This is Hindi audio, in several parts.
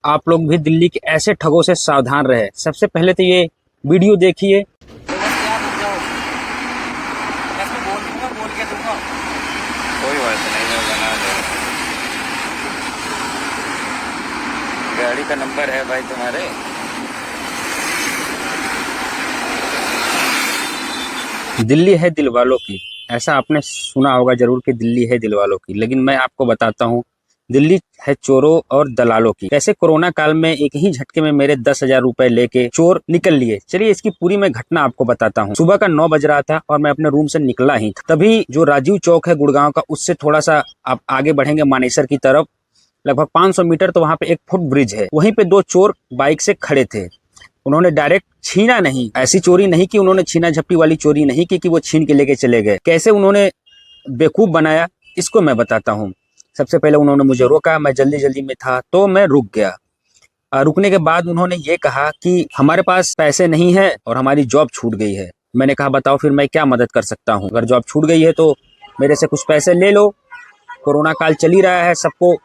आप लोग भी दिल्ली के ऐसे ठगों से सावधान रहे। सबसे पहले तो ये वीडियो देखिए। कोई बात नहीं, मैं बना दूँ। गाड़ी का नंबर है भाई तुम्हारे? दिल्ली है दिल वालों की, ऐसा आपने सुना होगा जरूर कि दिल्ली है दिल वालों की, लेकिन मैं आपको बताता हूँ दिल्ली है चोरों और दलालों की। कैसे कोरोना काल में एक ही झटके में मेरे 10,000 रुपए लेके चोर निकल लिए। चलिए इसकी पूरी मैं घटना आपको बताता हूँ। सुबह का 9 बज रहा था और मैं अपने रूम से निकला ही था, तभी जो राजीव चौक है गुड़गांव का, उससे थोड़ा सा आप आगे बढ़ेंगे मानेसर की तरफ, लगभग 500 मीटर, तो वहां पे एक फुट ब्रिज है। वहीं पे दो चोर बाइक से खड़े थे। उन्होंने डायरेक्ट छीना नहीं, ऐसी चोरी नहीं की, उन्होंने छीना झपटी वाली चोरी नहीं की कि वो छीन के लेके चले गए। कैसे उन्होंने बेवकूफ बनाया इसको मैं बताता हूँ। सबसे पहले उन्होंने मुझे रोका, मैं जल्दी जल्दी में था तो मैं रुक गया। रुकने के बाद उन्होंने ये कहा कि हमारे पास पैसे नहीं है और हमारी जॉब छूट गई है। मैंने कहा बताओ फिर मैं क्या मदद कर सकता हूँ, अगर जॉब छूट गई है तो मेरे से कुछ पैसे ले लो। कोरोना काल चल ही रहा है, सबको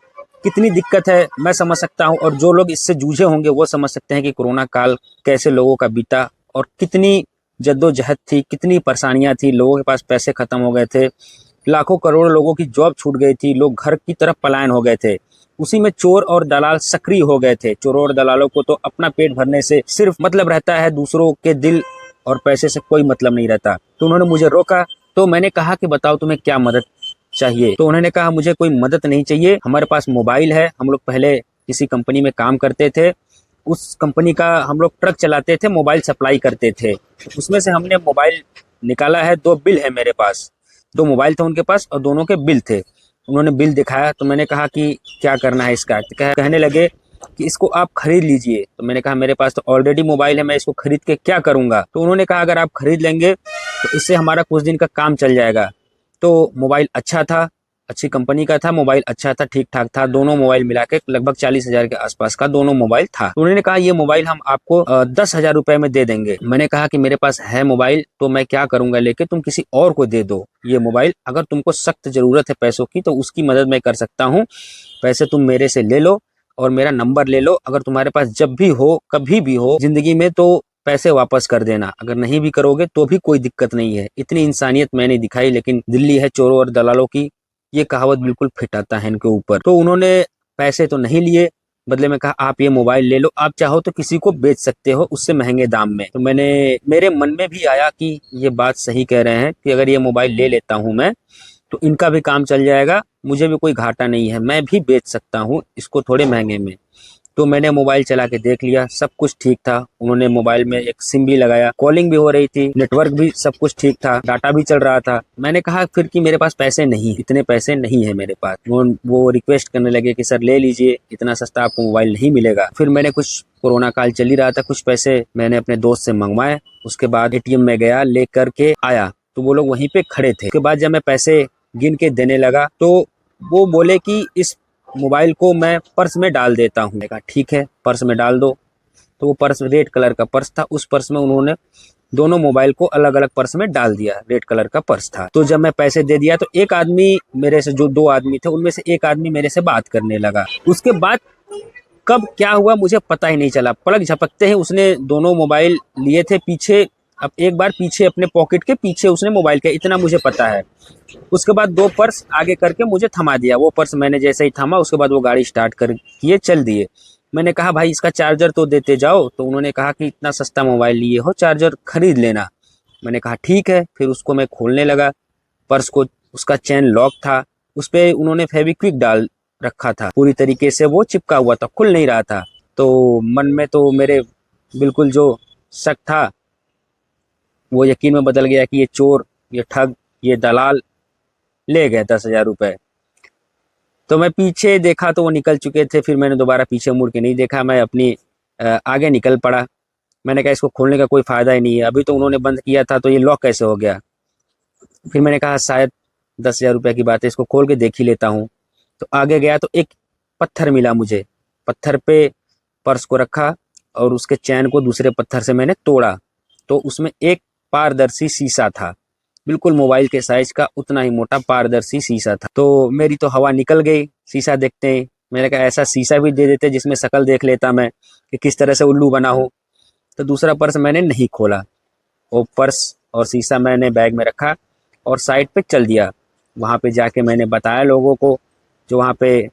कितनी दिक्कत है मैं समझ सकता हूँ, और जो लोग इससे जूझे होंगे वो समझ सकते हैं कि कोरोना काल कैसे लोगों का बीता और कितनी जद्दोजहद थी, कितनी परेशानियां थी। लोगों के पास पैसे खत्म हो गए थे, लाखों करोड़ों लोगों की जॉब छूट गई थी, लोग घर की तरफ पलायन हो गए थे। उसी में चोर और दलाल सक्रिय हो गए थे। चोरों और दलालों को तो अपना पेट भरने से सिर्फ मतलब रहता है, दूसरों के दिल और पैसे से कोई मतलब नहीं रहता। तो उन्होंने मुझे रोका, तो मैंने कहा कि बताओ तुम्हें क्या मदद चाहिए। तो उन्होंने कहा मुझे कोई मदद नहीं चाहिए, हमारे पास मोबाइल है, हम लोग पहले किसी कंपनी में काम करते थे, उस कंपनी का हम लोग ट्रक चलाते थे, मोबाइल सप्लाई करते थे, उसमें से हमने मोबाइल निकाला है। 2 बिल है मेरे पास, 2 मोबाइल थे उनके पास और दोनों के बिल थे। उन्होंने बिल दिखाया तो मैंने कहा कि क्या करना है इसका। तो कहने लगे कि इसको आप खरीद लीजिए। तो मैंने कहा मेरे पास तो ऑलरेडी मोबाइल है, मैं इसको खरीद के क्या करूंगा। तो उन्होंने कहा अगर आप खरीद लेंगे तो इससे हमारा कुछ दिन का काम चल जाएगा। तो मोबाइल अच्छा था, अच्छी कंपनी का था, मोबाइल अच्छा था, ठीक ठाक था। दोनों मोबाइल मिला के लगभग 40,000 के आसपास का दोनों मोबाइल था। तो उन्होंने कहा ये मोबाइल हम आपको 10,000 रुपए में दे देंगे। मैंने कहा कि मेरे पास है मोबाइल तो मैं क्या करूंगा लेके, तुम किसी और को दे दो ये मोबाइल। अगर तुमको सख्त जरूरत है पैसों की तो उसकी मदद मैं कर सकता हूँ। पैसे तुम मेरे से ले लो और मेरा नंबर ले लो। अगर तुम्हारे पास जब भी हो, कभी भी हो जिंदगी में, तो पैसे वापस कर देना। अगर नहीं भी करोगे तो भी कोई दिक्कत नहीं है। इतनी इंसानियत मैंने दिखाई, लेकिन दिल्ली है चोरों और दलालों की, ये कहावत बिल्कुल फिट आता है इनके ऊपर। तो उन्होंने पैसे तो नहीं लिए, बदले में कहा आप ये मोबाइल ले लो, आप चाहो तो किसी को बेच सकते हो उससे महंगे दाम में। तो मेरे मन में भी आया कि ये बात सही कह रहे हैं कि अगर ये मोबाइल ले लेता हूं मैं तो इनका भी काम चल जाएगा, मुझे भी कोई घाटा नहीं है, मैं भी बेच सकता हूँ इसको थोड़े महंगे में। तो मैंने मोबाइल चला के देख लिया, सब कुछ ठीक था। उन्होंने मोबाइल में एक सिम भी लगाया, कॉलिंग भी हो रही थी, नेटवर्क भी सब कुछ ठीक था, डाटा भी चल रहा था। मैंने कहा फिर कि मेरे पास पैसे नहीं, इतने पैसे नहीं है मेरे पास। वो रिक्वेस्ट करने लगे कि सर ले लीजिए, इतना सस्ता आपको मोबाइल नहीं मिलेगा। फिर मैंने कुछ, कोरोना काल चल ही रहा था, कुछ पैसे मैंने अपने दोस्त से मंगवाए। उसके बाद एटीएम में गया, ले करके आया तो वो लोग वहीं पे खड़े थे। उसके बाद जब मैं पैसे गिन के देने लगा तो वो बोले कि इस मोबाइल को मैं पर्स में डाल देता हूँ। मैंने कहा ठीक है पर्स में डाल दो। तो वो पर्स रेड कलर का पर्स था, उस पर्स में उन्होंने दोनों मोबाइल को अलग अलग पर्स में डाल दिया, रेड कलर का पर्स था। तो जब मैं पैसे दे दिया तो एक आदमी मेरे से, जो 2 आदमी थे उनमें से एक आदमी मेरे से बात करने लगा। उसके बाद कब क्या हुआ मुझे पता ही नहीं चला, पलक झपकते ही उसने दोनों मोबाइल लिए थे पीछे, अब एक बार पीछे अपने पॉकेट के पीछे उसने मोबाइल के, इतना मुझे पता है। उसके बाद 2 पर्स आगे करके मुझे थमा दिया। वो पर्स मैंने जैसे ही थमा उसके बाद वो गाड़ी स्टार्ट कर किए, चल दिए। मैंने कहा भाई इसका चार्जर तो देते जाओ। तो उन्होंने कहा कि इतना सस्ता मोबाइल लिए हो, चार्जर खरीद लेना। मैंने कहा ठीक है। फिर उसको मैं खोलने लगा पर्स को, उसका चेन लॉक था, उस पर उन्होंने फेविक्विक डाल रखा था, पूरी तरीके से वो चिपका हुआ था, खुल नहीं रहा था। तो मन में तो मेरे बिल्कुल जो शक था वो यकीन में बदल गया कि ये चोर, ये ठग, ये दलाल ले गए 10,000 रुपए। तो मैं पीछे देखा तो वो निकल चुके थे। फिर मैंने दोबारा पीछे मुड़ के नहीं देखा, मैं अपनी आगे निकल पड़ा। मैंने कहा इसको खोलने का कोई फायदा ही नहीं है, अभी तो उन्होंने बंद किया था तो ये लॉक कैसे हो गया। फिर मैंने कहा शायद 10,000 रुपये की बात है, इसको खोल के देख ही लेता हूँ। तो आगे गया तो एक पत्थर मिला मुझे, पत्थर पे पर्स को रखा और उसके चैन को दूसरे पत्थर से मैंने तोड़ा। तो उसमें एक पारदर्शी शीशा था, बिल्कुल मोबाइल के साइज का, उतना ही मोटा पारदर्शी शीशा था। तो मेरी तो हवा निकल गई शीशा देखते ही। मैंने कहा ऐसा शीशा भी दे देते जिसमें शक्ल देख लेता मैं कि किस तरह से उल्लू बना हूँ। तो दूसरा पर्स मैंने नहीं खोला, वो पर्स और शीशा मैंने बैग में रखा और साइड पे चल दिया। वहाँ पे जाके मैंने बताया लोगों को, जो वहाँ पे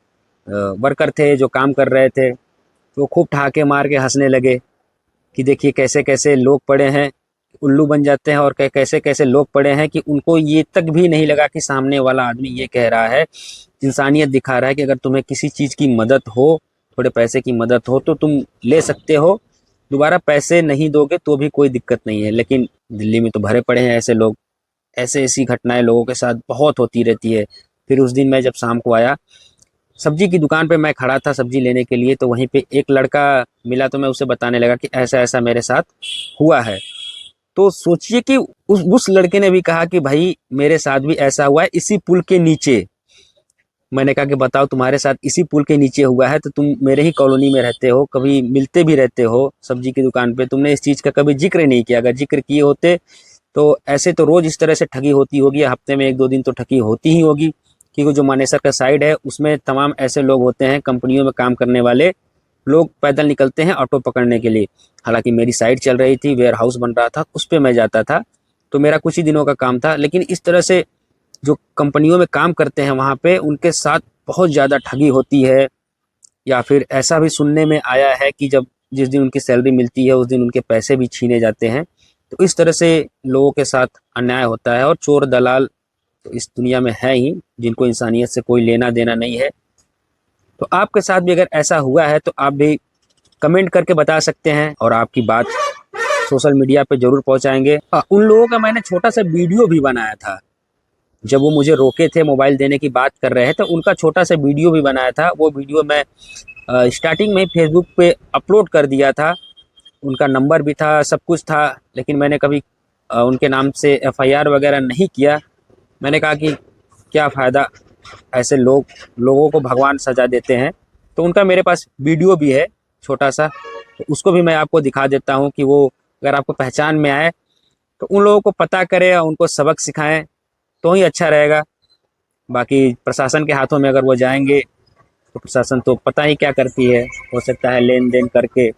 वर्कर थे जो काम कर रहे थे, वो खूब ठहाके मार के हंसने लगे कि देखिए कैसे कैसे लोग पड़े हैं, उल्लू बन जाते हैं, और कैसे कैसे लोग पड़े हैं कि उनको ये तक भी नहीं लगा कि सामने वाला आदमी ये कह रहा है, इंसानियत दिखा रहा है कि अगर तुम्हें किसी चीज़ की मदद हो, थोड़े पैसे की मदद हो तो तुम ले सकते हो, दोबारा पैसे नहीं दोगे तो भी कोई दिक्कत नहीं है। लेकिन दिल्ली में तो भरे पड़े हैं ऐसे लोग, ऐसे ऐसी घटनाएं लोगों के साथ बहुत होती रहती है। फिर उस दिन मैं जब शाम को आया, सब्जी की दुकान पे मैं खड़ा था सब्जी लेने के लिए, तो वहीं पे एक लड़का मिला, तो मैं उसे बताने लगा कि ऐसा ऐसा मेरे साथ हुआ है। तो सोचिए कि उस लड़के ने भी कहा कि भाई मेरे साथ भी ऐसा हुआ है इसी पुल के नीचे। मैंने कहा कि बताओ तुम्हारे साथ इसी पुल के नीचे हुआ है तो तुम मेरे ही कॉलोनी में रहते हो, कभी मिलते भी रहते हो सब्जी की दुकान पे, तुमने इस चीज़ का कभी जिक्र नहीं किया। अगर जिक्र किए होते तो ऐसे तो रोज इस तरह से ठगी होती होगी, हफ्ते में एक दो दिन तो ठगी होती ही होगी, क्योंकि जो मानेसर का साइड है उसमें तमाम ऐसे लोग होते हैं, कंपनियों में काम करने वाले लोग पैदल निकलते हैं ऑटो पकड़ने के लिए। हालांकि मेरी साइड चल रही थी, वेयर हाउस बन रहा था, उस पर मैं जाता था, तो मेरा कुछ ही दिनों का काम था। लेकिन इस तरह से जो कंपनियों में काम करते हैं वहाँ पे उनके साथ बहुत ज़्यादा ठगी होती है। या फिर ऐसा भी सुनने में आया है कि जब जिस दिन उनकी सैलरी मिलती है उस दिन उनके पैसे भी छीने जाते हैं। तो इस तरह से लोगों के साथ अन्याय होता है, और चोर दलाल तो इस दुनिया में है ही, जिनको इंसानियत से कोई लेना देना नहीं है। तो आपके साथ भी अगर ऐसा हुआ है तो आप भी कमेंट करके बता सकते हैं, और आपकी बात सोशल मीडिया पे जरूर पहुंचाएंगे। उन लोगों का मैंने छोटा सा वीडियो भी बनाया था, जब वो मुझे रोके थे मोबाइल देने की बात कर रहे हैं, तो उनका छोटा सा वीडियो भी बनाया था। वो वीडियो मैं स्टार्टिंग में ही फेसबुक पे अपलोड कर दिया था, उनका नंबर भी था, सब कुछ था, लेकिन मैंने कभी उनके नाम से एफआईआर वगैरह नहीं किया। मैंने कहा कि क्या फ़ायदा, ऐसे लोगों को भगवान सजा देते हैं। तो उनका मेरे पास वीडियो भी है छोटा सा, तो उसको भी मैं आपको दिखा देता हूँ कि वो अगर आपको पहचान में आए तो उन लोगों को पता करें और उनको सबक सिखाएं तो ही अच्छा रहेगा। बाकी प्रशासन के हाथों में अगर वो जाएंगे तो प्रशासन तो पता ही क्या करती है, हो सकता है लेन देन करके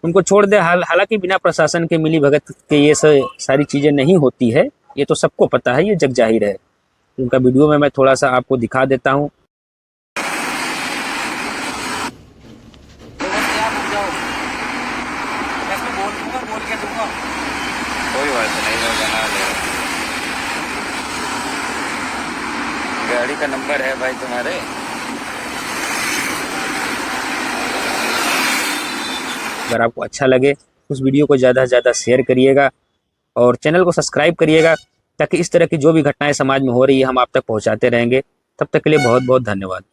उनको छोड़ दे। हालांकि बिना प्रशासन के मिली भगत के ये सारी चीज़ें नहीं होती है, ये तो सबको पता है, ये जग जाहिर है। उनका वीडियो में मैं थोड़ा सा आपको दिखा देता हूँ। कोई बात नहीं, मैं बना ले। गाड़ी का नंबर है भाई तुम्हारे? अगर आपको अच्छा लगे उस वीडियो को ज़्यादा से ज़्यादा शेयर करिएगा और चैनल को सब्सक्राइब करिएगा, ताकि इस तरह की जो भी घटनाएं समाज में हो रही है हम आप तक पहुंचाते रहेंगे। तब तक के लिए बहुत बहुत धन्यवाद।